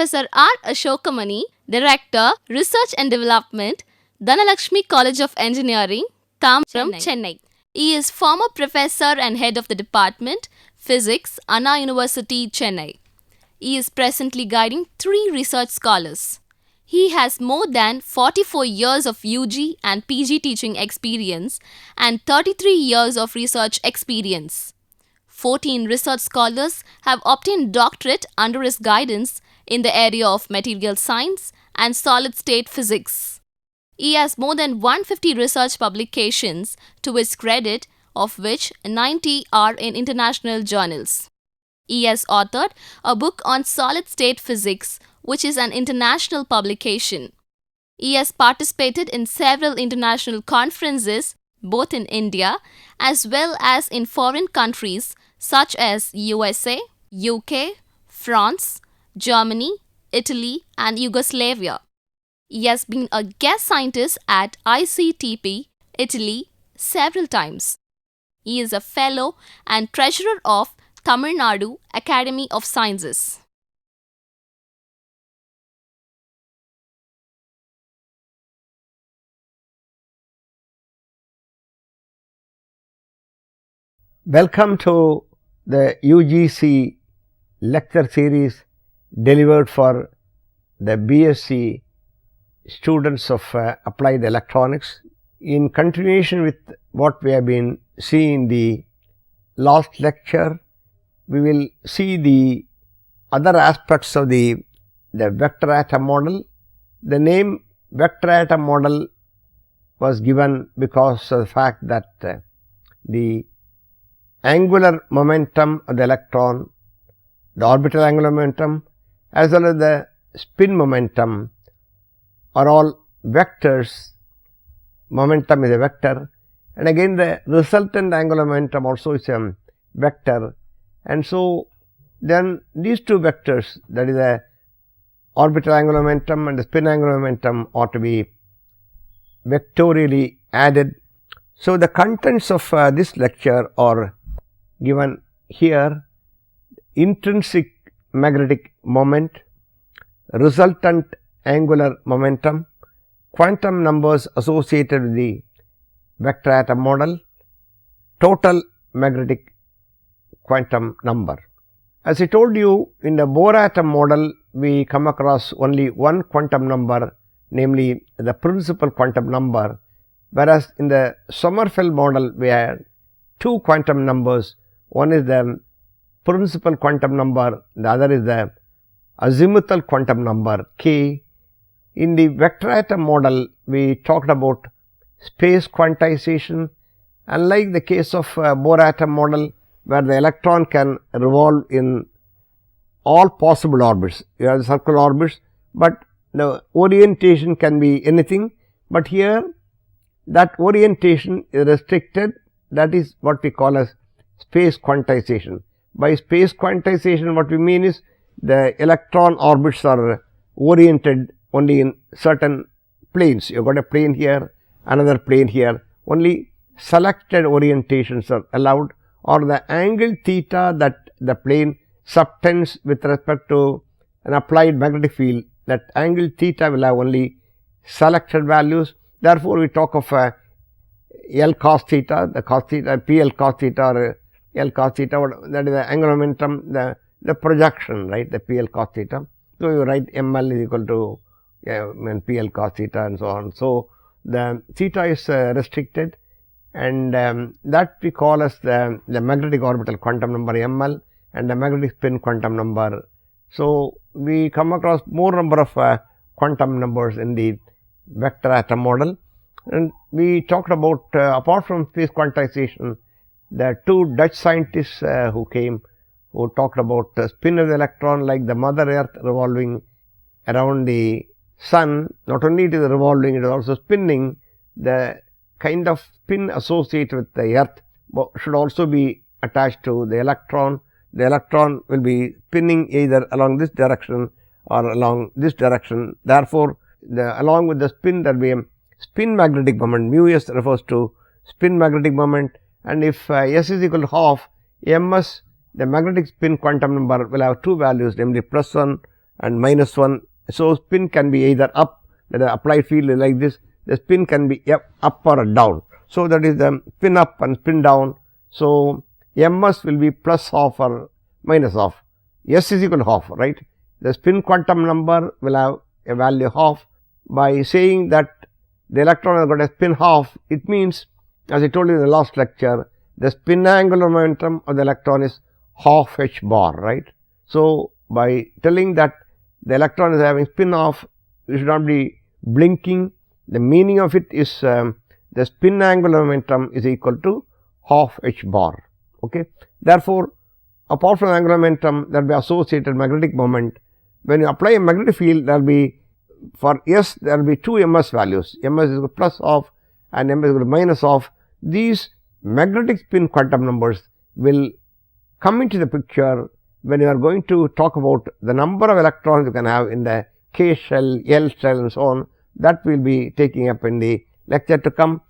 Professor R. Ashokamani, Director, Research and Development, Dhanalakshmi College of Engineering, Tambaram, Chennai. He is former professor and head of the department, Physics, Anna University, Chennai. He is presently guiding 3 research scholars. He has more than 44 years of UG and PG teaching experience and 33 years of research experience. 14 research scholars have obtained doctorate under his guidance in the area of material science and solid-state physics. He has more than 150 research publications to his credit, of which 90 are in international journals. He has authored a book on solid-state physics, which is an international publication. He has participated in several international conferences, both in India as well as in foreign countries such as USA, UK, France, Germany, Italy, and Yugoslavia. He has been a guest scientist at ICTP, Italy, several times. He is a fellow and treasurer of Tamil Nadu Academy of Sciences. Welcome to the UGC lecture series delivered for the BSc students of Applied Electronics. In continuation with what we have been seeing in the last lecture, we will see the other aspects of the vector atom model. The name vector atom model was given because of the fact that the angular momentum of the electron, the orbital angular momentum as well as the spin momentum are all vectors. Momentum is a vector, and again the resultant angular momentum also is a vector, and so then these two vectors, that is the orbital angular momentum and the spin angular momentum, ought to be vectorially added. So the contents of this lecture are given here: intrinsic magnetic moment, resultant angular momentum, quantum numbers associated with the vector atom model, total magnetic quantum number. As I told you, in the Bohr atom model we come across only one quantum number, namely the principal quantum number, whereas in the Sommerfeld model we had 2 quantum numbers. One is the principal quantum number, the other is the azimuthal quantum number k. In the vector atom model we talked about space quantization. Unlike the case of Bohr atom model, where the electron can revolve in all possible orbits, you have the circular orbits, but the orientation can be anything, but here that orientation is restricted. That is what we call as space quantization. By space quantization, what we mean is the electron orbits are oriented only in certain planes. You have got a plane here, another plane here, only selected orientations are allowed, or the angle theta that the plane subtends with respect to an applied magnetic field, that angle theta will have only selected values. Therefore, we talk of L cos theta, the cos theta, PL cos theta or L cos theta, that is the angular momentum, the projection, right, the PL cos theta. So, you write ML is equal to PL cos theta and so on. So, the theta is restricted, and that we call as the magnetic orbital quantum number ML and the magnetic spin quantum number. So, we come across more number of quantum numbers in the vector atom model, and we talked about apart from space quantization, the 2 Dutch scientists who came, who talked about spin of the electron like the mother earth revolving around the sun. Not only it is revolving, it is also spinning. The kind of spin associated with the earth should also be attached to the electron. The electron will be spinning either along this direction or along this direction. Therefore, along with the spin there will be a spin magnetic moment. Mu s refers to spin magnetic moment, and if s is equal to half, ms, the magnetic spin quantum number will have 2 values, namely +1 and minus 1. So, spin can be either up, the applied field is like this, the spin can be up or down. So, that is the spin up and spin down. So, ms will be plus half or minus half, s is equal to half, right. The spin quantum number will have a value half. By saying that the electron has got a spin half, it means, as I told you in the last lecture, the spin angular momentum of the electron is half h bar, right. So, by telling that the electron is having spin half, you should not be blinking. The meaning of it is the spin angular momentum is equal to half h bar. Okay. Therefore, apart from angular momentum, there will be associated magnetic moment. When you apply a magnetic field, there will be, for S, there will be two ms values, ms is equal to plus half and ms is equal to minus half. These magnetic spin quantum numbers will come into the picture when you are going to talk about the number of electrons you can have in the K shell, L shell and so on. That we will be taking up in the lecture to come.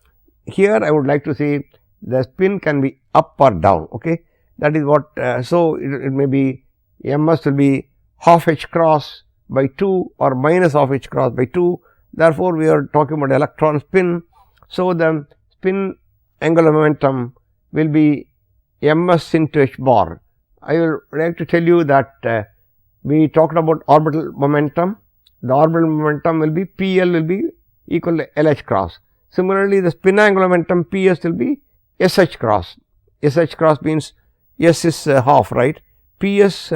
Here I would like to say the spin can be up or down. Okay. That is what, so it may be ms will be half h cross by 2 or minus half h cross by 2. Therefore, we are talking about electron spin. So, the spin angular momentum will be ms into h bar. I will like to tell you that we talked about orbital momentum. The orbital momentum will be PL will be equal to LH cross. Similarly, the spin angular momentum PS will be SH cross. SH cross means S is half, right. PS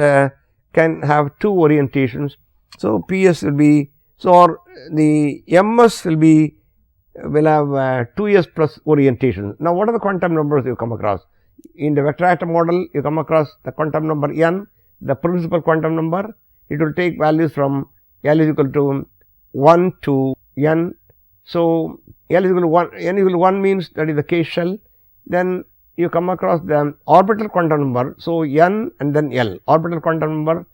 can have two orientations. So, PS will be, so or the ms will be, will have 2s plus orientation. Now, what are the quantum numbers you come across? In the vector atom model, you come across the quantum number n, the principal quantum number. It will take values from L is equal to 1 to n. So, L is equal to 1, n is equal to 1 means that is the K shell. Then you come across the orbital quantum number. So, n and then L. Orbital quantum number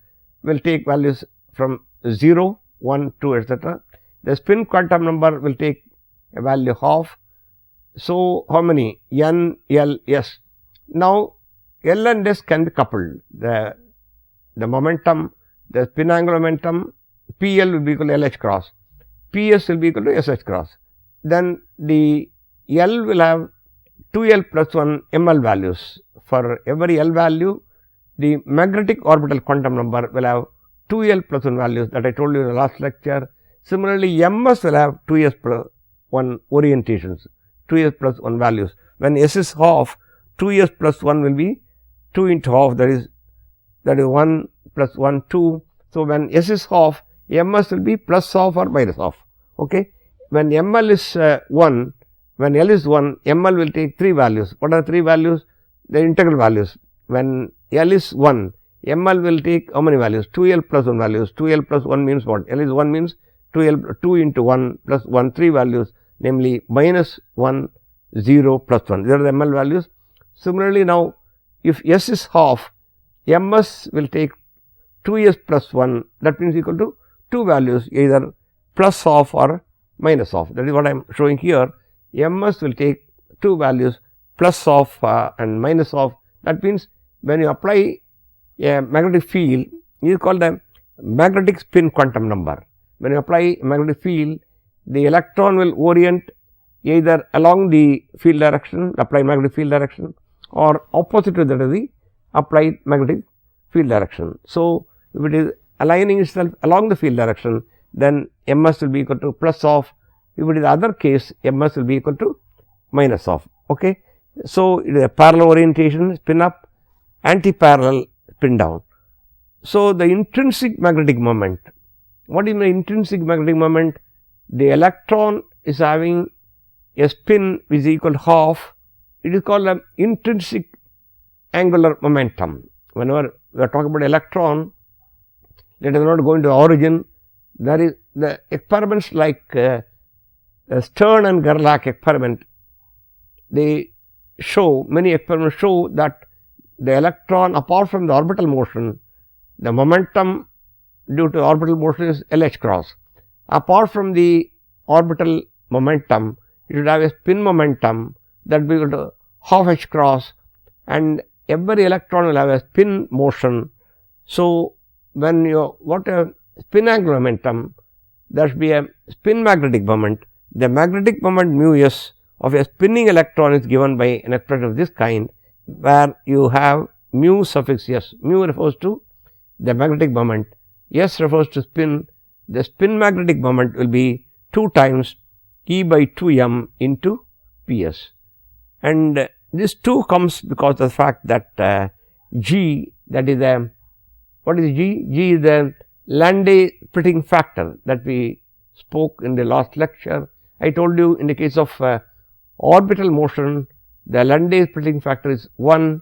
will take values from 0, 1, 2, etc. The spin quantum number will take a value half. So, how many? N, L, S. Now, L and S can be coupled. The momentum, the spin angular momentum, PL will be equal to LH cross, PS will be equal to SH cross. Then the L will have 2L plus 1 ML values. For every L value, the magnetic orbital quantum number will have 2L plus 1 values that I told you in the last lecture. Similarly, MS will have 2S plus 1 orientations, 2S plus 1 values. When S is half, 2S plus 1 will be 2 into half, that is 1 plus 1, 2. So, when S is half, MS will be plus half or minus half. Okay. When ML is 1, when L is 1, ML will take 3 values. What are 3 values? The integral values. When L is 1, ML will take how many values? 2L plus 1 values. 2L plus 1 means what? L is 1 means 2 into 1 plus 1, 3 values, namely minus 1, 0 plus 1. These are the ML values. Similarly, now if S is half, MS will take 2S plus 1, that means equal to 2 values, either plus half or minus half. That is what I am showing here. MS will take 2 values, plus half and minus half. That means when you apply a magnetic field, it is called a magnetic spin quantum number. When you apply a magnetic field, the electron will orient either along the field direction, applied magnetic field direction, or opposite to that is the applied magnetic field direction. So, if it is aligning itself along the field direction, then MS will be equal to plus half. If it is other case, MS will be equal to minus half. Okay. So, it is a parallel orientation, spin up, anti-parallel, spin down. So, the intrinsic magnetic moment. What is the intrinsic magnetic moment? The electron is having a spin which is equal to half. It is called an intrinsic angular momentum. Whenever we are talking about electron, let us not go into the origin. There is the experiments like Stern and Gerlach experiment. They show, many experiments show that the electron, apart from the orbital motion, the momentum due to orbital motion is LH cross. Apart from the orbital momentum, it should have a spin momentum that will be equal to half h cross, and every electron will have a spin motion. So, when you spin angular momentum, there should be a spin magnetic moment. The magnetic moment mu s of a spinning electron is given by an expression of this kind, where you have mu suffix s. Mu refers to the magnetic moment, s refers to spin. The spin magnetic moment will be 2 times E by 2 m into P s, and this 2 comes because of the fact that G, that is the, what is G? G is the Landé splitting factor that we spoke in the last lecture. I told you in the case of orbital motion, the Landé splitting factor is 1,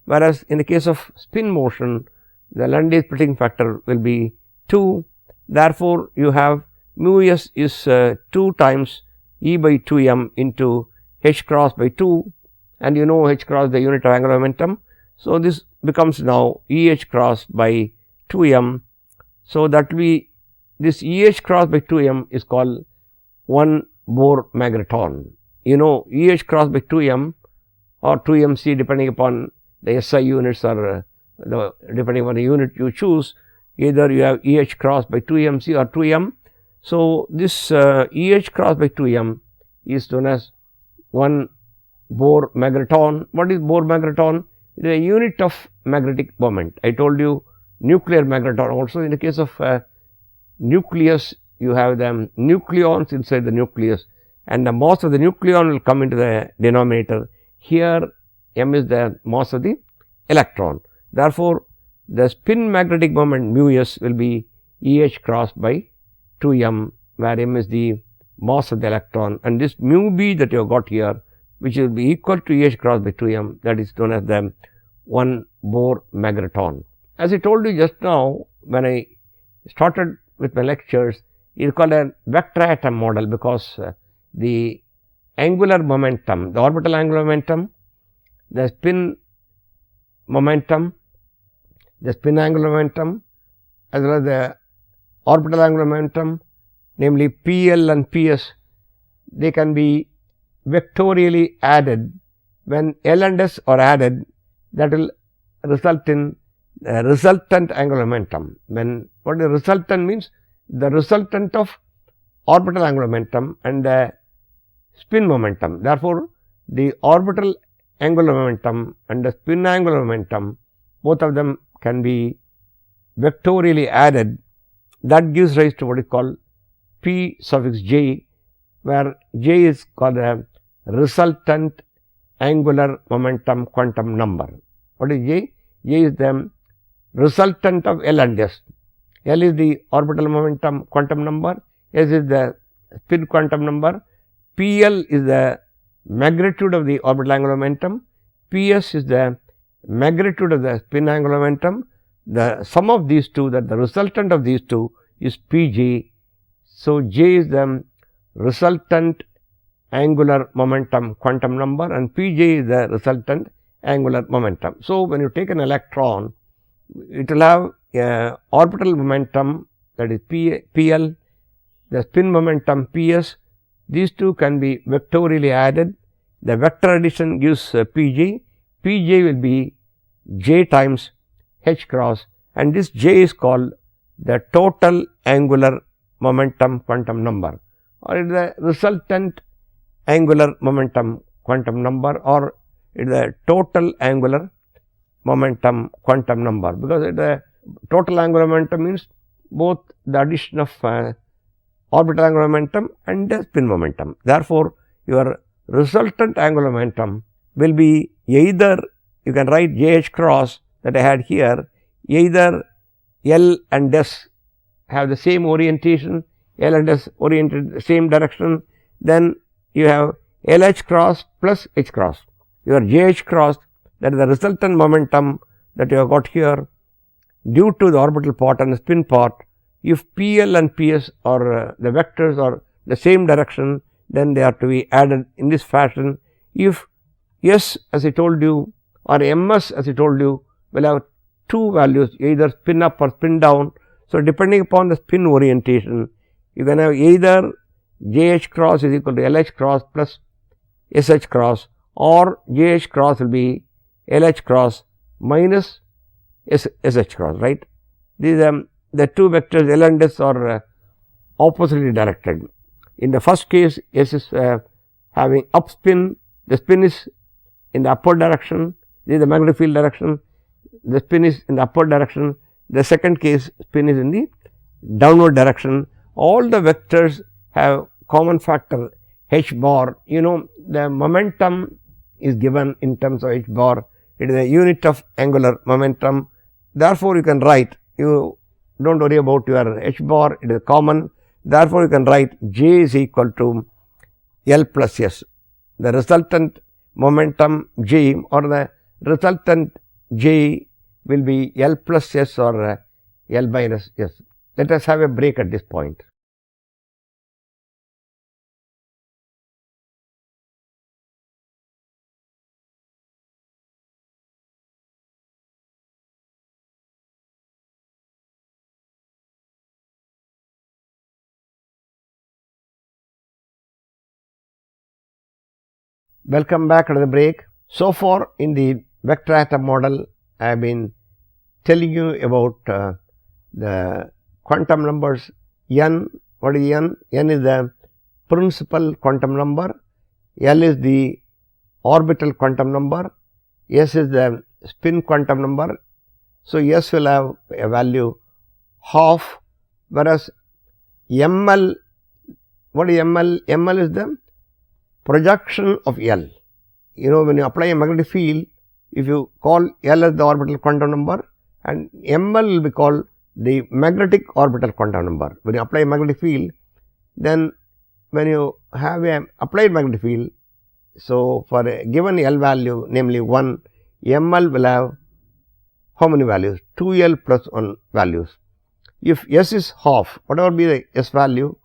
whereas in the case of spin motion, the Landé splitting factor will be 2. Therefore, you have mu s is 2 times E by 2 m into h cross by 2, and you know h cross the unit of angular momentum. So, this becomes now E h cross by 2 m. So, that will be this E h cross by 2 m is called 1 Bohr magneton. You know E h cross by 2 m or 2 m c depending upon the SI units or depending on the unit you choose, either you have E h cross by 2 m c or 2 m. So, this E h cross by 2 m is known as 1 Bohr magneton. What is Bohr magneton? It is a unit of magnetic moment. I told you nuclear magneton also. In the case of nucleus, you have the nucleons inside the nucleus, and the mass of the nucleon will come into the denominator. Here m is the mass of the electron. Therefore, the spin magnetic moment mu s will be E h cross by 2 m, where m is the mass of the electron, and this mu b that you have got here, which will be equal to E h cross by 2 m, that is known as the 1 Bohr magneton. As I told you just now, when I started with my lectures, it is called a vector atom model, because the angular momentum, the orbital angular momentum, the spin momentum, the spin angular momentum, as well as the orbital angular momentum, namely PL and PS, they can be vectorially added. When L and S are added, that will result in resultant angular momentum. When what the resultant means? The resultant of orbital angular momentum and the spin momentum. Therefore, the orbital angular momentum and the spin angular momentum, both of them can be vectorially added. That gives rise to what is called P suffix j, where j is called a resultant angular momentum quantum number. What is j? J is the resultant of L and S. L is the orbital momentum quantum number, S is the spin quantum number, PL is the magnitude of the orbital angular momentum, PS is the magnitude of the spin angular momentum. The sum of these two, that the resultant of these two, is Pj. So, j is the resultant angular momentum quantum number and Pj is the resultant angular momentum. So, when you take an electron, it will have orbital momentum, that is PL, the spin momentum PS. These two can be vectorially added. The vector addition gives Pj. Pj will be j times h cross, and this j is called the total angular momentum quantum number, or it is the resultant angular momentum quantum number, or it is the total angular momentum quantum number, because the total angular momentum means both the addition of orbital angular momentum and the spin momentum. Therefore, your resultant angular momentum will be either, you can write j h cross that I had here, either L and S have the same orientation, L and S oriented the same direction, then you have L h cross plus h cross. Your j h cross, that is the resultant momentum that you have got here due to the orbital part and the spin part. If PL and PS are the vectors are the same direction, then they are to be added in this fashion. If S, as I told you, or MS, as I told you, will have two values, either spin up or spin down. So, depending upon the spin orientation, you can have either j h cross is equal to L h cross plus S h cross, or j h cross will be L h cross minus S h cross, right. This is the two vectors L and S are oppositely directed. In the first case, S is having up spin, the spin is in the upward direction, this is the magnetic field direction, the spin is in the upward direction. The second case, spin is in the downward direction. All the vectors have common factor h bar. You know, the momentum is given in terms of h bar, it is a unit of angular momentum. Therefore, you can write, you do not worry about your h bar, it is common. Therefore, you can write J is equal to L plus S. The resultant momentum J or the resultant J will be L plus S or L minus S. Let us have a break at this point. Welcome back to the break. So far in the vector atom model, I have been telling you about the quantum numbers n. What is n? N is the principal quantum number, L is the orbital quantum number, S is the spin quantum number. So, S will have a value half, whereas ml, what is ml? ml is the projection of L. You know, when you apply a magnetic field, if you call L as the orbital quantum number and ml will be called the magnetic orbital quantum number. When you apply a magnetic field, then when you have a applied magnetic field, so for a given L value, namely 1, ml will have how many values? 2L plus 1 values. If S is half, whatever be the S value,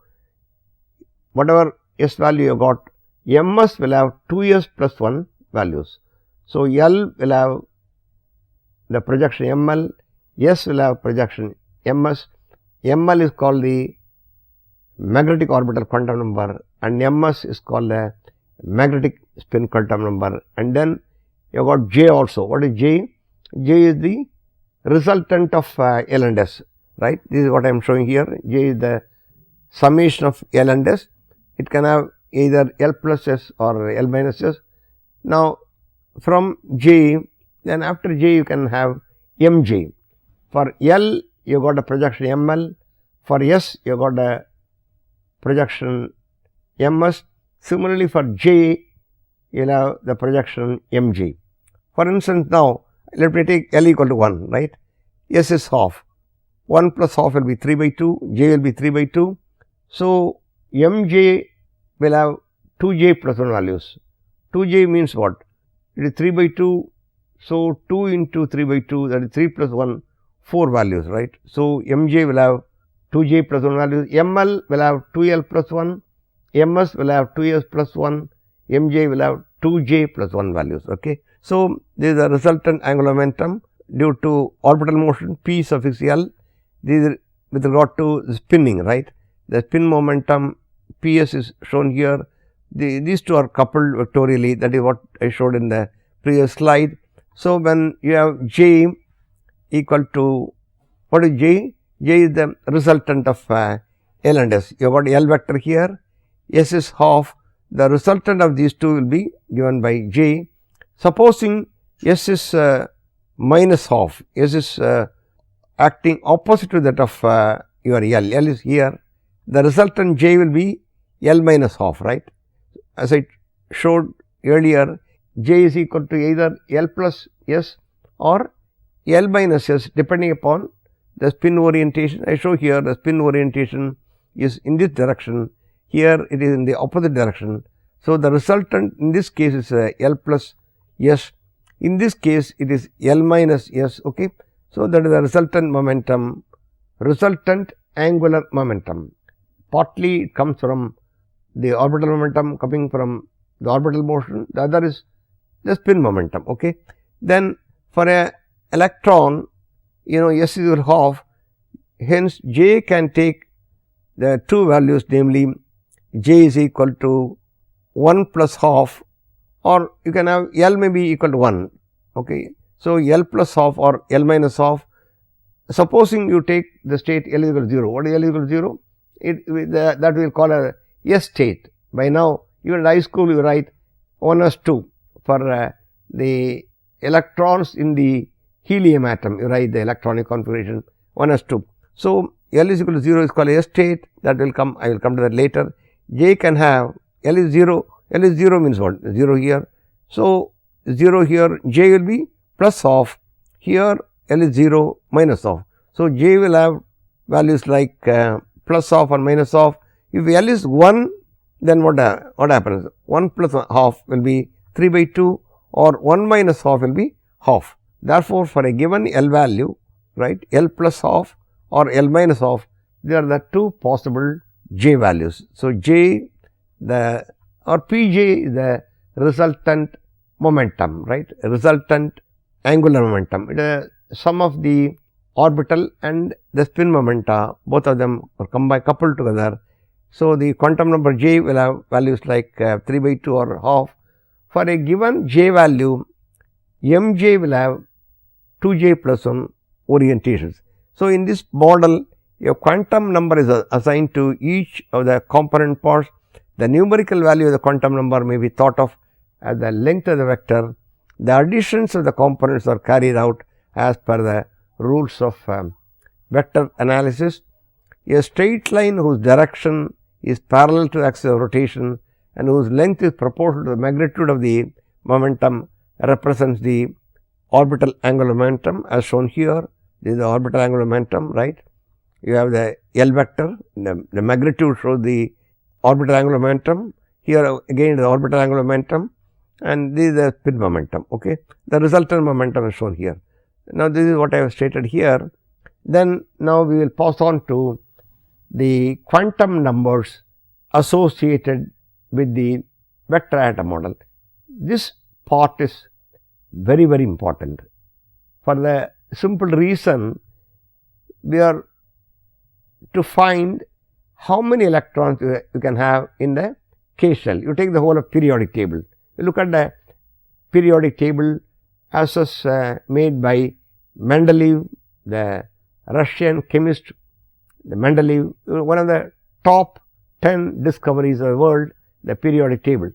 whatever S value you got, ms will have 2s plus 1 values. So, L will have the projection ml, S will have projection ms, ml is called the magnetic orbital quantum number and ms is called the magnetic spin quantum number, and then you got J also. What is J? J is the resultant of L and S, right. This is what I am showing here. J is the summation of L and S. It can have either L plus S or L minus S. Now, from J, then after J you can have Mj. For L you got a projection ml, for S you got a projection ms. Similarly, for J you will have the projection Mj. For instance, now let me take L equal to 1, right. S is half, 1 plus half will be 3 by 2, J will be 3 by 2. So, Mj will have 2j plus 1 values. 2j means what? It is 3 by 2. So, 2 into 3 by 2, that is 3 plus 1, 4 values, right. So, mj will have 2j plus 1 values, ml will have 2l plus 1, ms will have 2s plus 1, mj will have 2j plus 1 values. Okay. So, this is the resultant angular momentum due to orbital motion p suffix l. This is with regard to the spinning, right. The spin momentum Ps is shown here. These two are coupled vectorially, that is what I showed in the previous slide. So, when you have J equal to, what is J? J is the resultant of L and S. You have got L vector here, S is half, the resultant of these two will be given by J. Supposing S is minus half, S is acting opposite to that of your L, L is here, the resultant J will be L minus half, right. As I showed earlier, J is equal to either L plus S or L minus S depending upon the spin orientation. I show here the spin orientation is in this direction, here it is in the opposite direction. So, the resultant in this case is L plus S, in this case it is L minus S. Okay. So, that is the resultant momentum, resultant angular momentum. Partly it comes from the orbital momentum coming from the orbital motion, the other is the spin momentum. Okay. Then for a electron, you know, S is half, hence J can take the two values, namely J is equal to 1 plus half, or you can have L may be equal to 1. Okay. So, L plus half or L minus half, supposing you take the state L is equal to 0. What is L is equal to 0? That we will call a S state. By now, even in high school you write 1s2 for the electrons in the helium atom, you write the electronic configuration 1s2. So, L is equal to 0 is called S state, that will come, I will come to that later. J can have L is 0 means what? 0 here. So, 0 here, J will be plus of, here L is 0 minus of. So, J will have values like plus of or minus of. If L is 1, then what happens? 1 plus half will be 3 by 2 or 1 minus half will be half. Therefore, for a given L value, right, L plus half or L minus half, they are the two possible J values. So, J or Pj is the resultant momentum, right, resultant angular momentum. It is a sum of the orbital and the spin momenta, both of them are coupled together. So, the quantum number J will have values like 3 by 2 or half. For a given J value, Mj will have 2J plus 1 orientations. So, in this model, a quantum number is assigned to each of the component parts. The numerical value of the quantum number may be thought of as the length of the vector. The additions of the components are carried out as per the rules of vector analysis. A straight line whose direction is parallel to the axis of rotation and whose length is proportional to the magnitude of the momentum represents the orbital angular momentum as shown here. This is the orbital angular momentum, right. You have the L vector, the magnitude shows the orbital angular momentum. Here again the orbital angular momentum, and this is the spin momentum. Okay. The resultant momentum is shown here. Now, this is what I have stated here. Then now we will pass on to the quantum numbers associated with the vector atom model. This part is very, very important for the simple reason we are to find how many electrons you can have in the K shell. You take the whole of periodic table. You look at the periodic table as was made by Mendeleev, the Russian chemist. The Mendeleev, one of the top 10 discoveries of the world, the periodic table.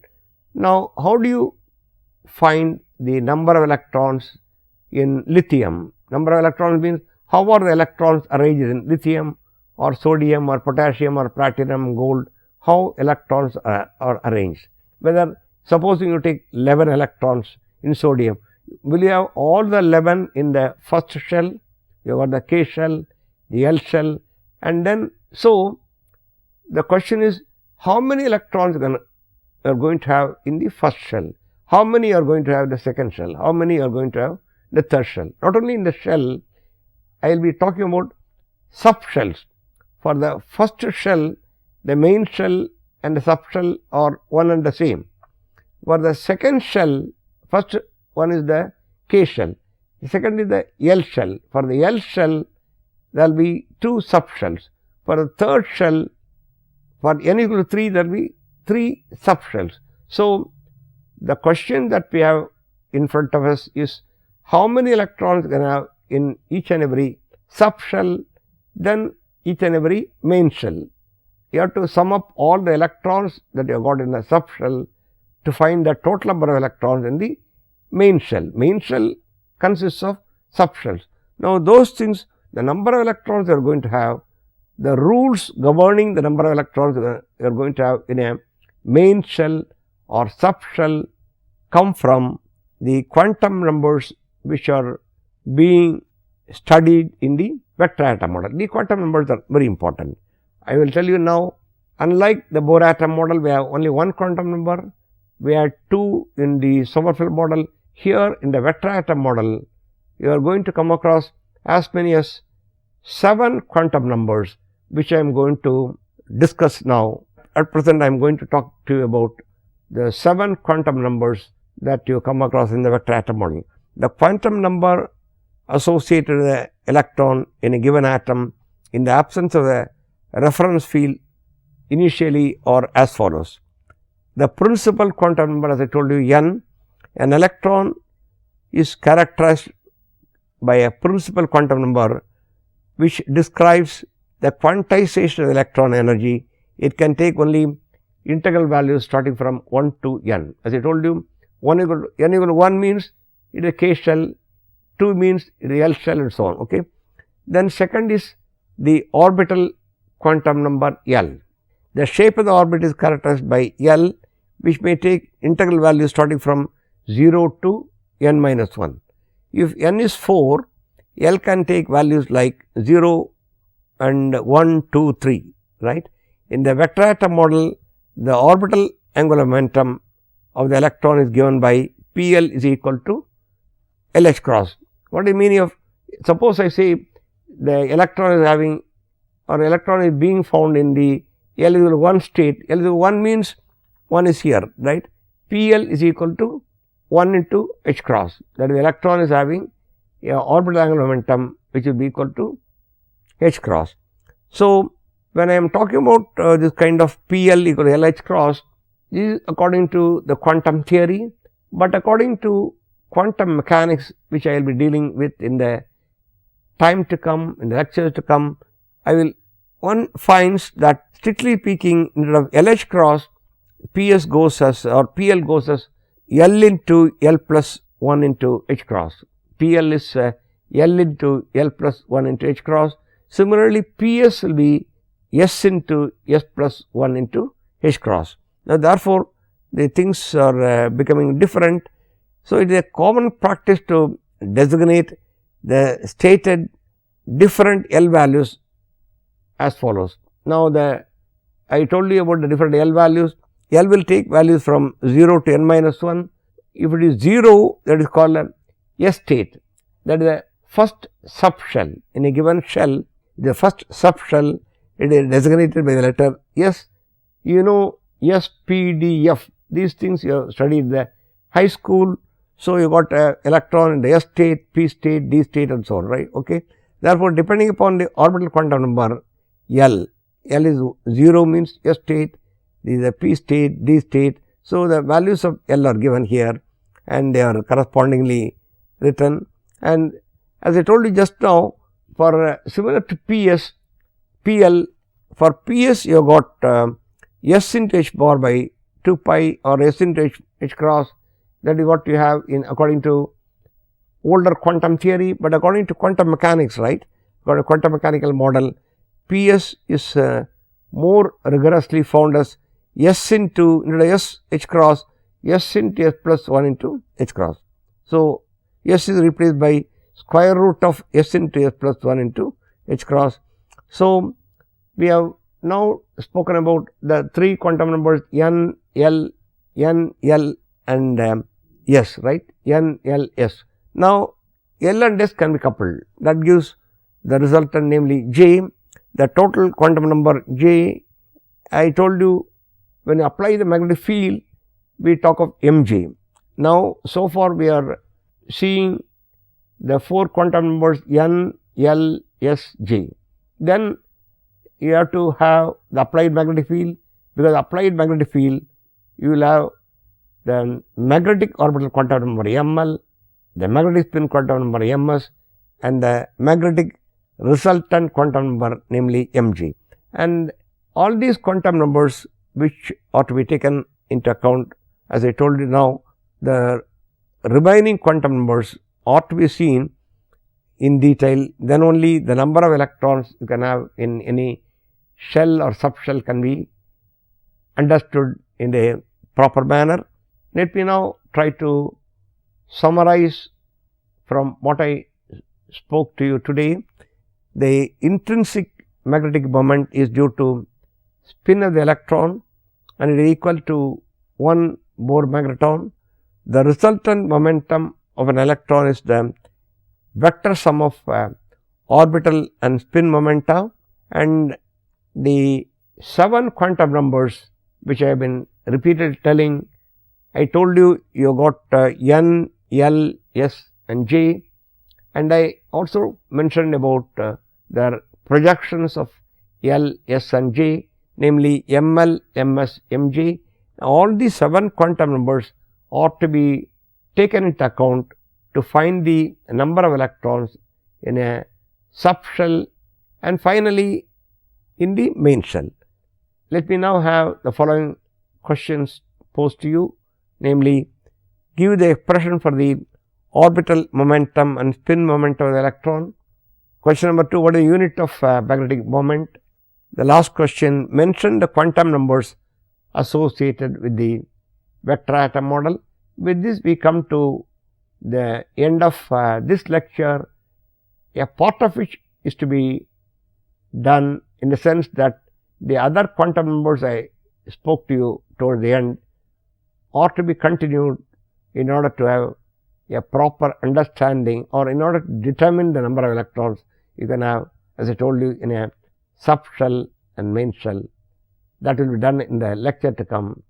Now, how do you find the number of electrons in lithium? Number of electrons means how are the electrons arranged in lithium or sodium or potassium or platinum, gold, how electrons are arranged. Whether supposing you take 11 electrons in sodium, will you have all the 11 in the first shell? You got the K shell, the L shell, and then so the question is how many electrons you are going to have in the first shell, how many are going to have the second shell, how many are going to have the third shell. Not only in the shell, I will be talking about subshells. For the first shell, the main shell and the subshell are one and the same. For the second shell, first one is the K shell, the second is the L shell. For the L shell, there will be 2 subshells. For the third shell, for n equal to 3, there will be 3 subshells. So, the question that we have in front of us is how many electrons can have in each and every subshell, then each and every main shell. You have to sum up all the electrons that you have got in the subshell to find the total number of electrons in the main shell. Main shell consists of subshells. Now, those things, the number of electrons you are going to have, the rules governing the number of electrons you are going to have in a main shell or subshell come from the quantum numbers which are being studied in the vector atom model. The quantum numbers are very important. I will tell you now, unlike the Bohr atom model, we have only one quantum number. We had 2 in the Sommerfeld model. Here in the vector atom model, you are going to come across as many as 7 quantum numbers, which I am going to discuss now. At present, I am going to talk to you about the 7 quantum numbers that you come across in the vector atom model. The quantum number associated with the electron in a given atom in the absence of a reference field initially are as follows. The principal quantum number, as I told you, n, an electron is characterized by a principal quantum number which describes the quantization of electron energy. It can take only integral values starting from 1 to n. As I told you, n equal to 1 means it is a K shell, 2 means it is L shell, and so on. Okay. Then second is the orbital quantum number L. The shape of the orbit is characterized by L, which may take integral values starting from 0 to n minus 1. If n is 4, L can take values like 0 and 1, 2, 3, right. In the vector atom model, the orbital angular momentum of the electron is given by P L is equal to L h cross. What is the meaning of, suppose I say the electron is having, or electron is being found in the L is equal to 1 state, L is equal to 1 means 1 is here, right. P L is equal to 1 into h cross, that is, the electron is having a orbital angular momentum which will be equal to h cross. So, when I am talking about this kind of P L equal to L h cross, this is according to the quantum theory, but according to quantum mechanics, which I will be dealing with in the time to come, in the lectures to come, one finds that strictly speaking, instead of L h cross, P s goes as, or P L goes as L into L plus 1 into h cross. P L is L into L plus 1 into h cross. Similarly, P s will be S into S plus 1 into h cross. Now, therefore, the things are becoming different. So, it is a common practice to designate the stated different L values as follows. Now, I told you about the different L values. L will take values from 0 to n minus 1. If it is 0, that is called a S state, that is the first subshell in a given shell. The first subshell, it is designated by the letter S. You know S, P, D, F, these things you have studied in the high school. So, you got a electron in the S state, P state, D state, and so on, right. Okay. Therefore, depending upon the orbital quantum number L is 0 means S state, this is a P state, D state. So, the values of L are given here and they are correspondingly written. And as I told you just now, for similar to P S, P L, for P S you have got S into h bar by 2 pi or S into h cross, that is what you have in according to older quantum theory, but according to quantum mechanics, right, got a quantum mechanical model, P S is more rigorously found as S into S h cross, S into S plus 1 into h cross. So, S is replaced by square root of S into S plus 1 into h cross. So, we have now spoken about the 3 quantum numbers n, L, and S, right, n, L, S. Now, L and S can be coupled, that gives the resultant, namely J, the total quantum number J. I told you, when you apply the magnetic field, we talk of mj. Now, so far we are seeing the 4 quantum numbers n, L, S, J. Then you have to have the applied magnetic field, because applied magnetic field you will have the magnetic orbital quantum number ml, the magnetic spin quantum number ms, and the magnetic resultant quantum number, namely mg. And all these quantum numbers which are to be taken into account, as I told you now, the remaining quantum numbers ought to be seen in detail, then only the number of electrons you can have in any shell or subshell can be understood in a proper manner. Let me now try to summarize from what I spoke to you today. The intrinsic magnetic moment is due to spin of the electron and it is equal to 1 Bohr magneton. The resultant momentum of an electron is the vector sum of orbital and spin momenta, and the 7 quantum numbers which I have been repeatedly telling. I told you, you got n, L, S and J, and I also mentioned about the projections of L, S and J, namely ML, MS, MJ. All these 7 quantum numbers ought to be taken into account to find the number of electrons in a subshell and finally in the main shell. Let me now have the following questions posed to you, namely, give the expression for the orbital momentum and spin momentum of the electron. Question number 2, what is the unit of magnetic moment? The last question, mention the quantum numbers associated with the vector atom model. With this, we come to the end of this lecture, a part of which is to be done in the sense that the other quantum numbers I spoke to you toward the end are to be continued in order to have a proper understanding, or in order to determine the number of electrons you can have, as I told you, in a subshell and main shell. That will be done in the lecture to come.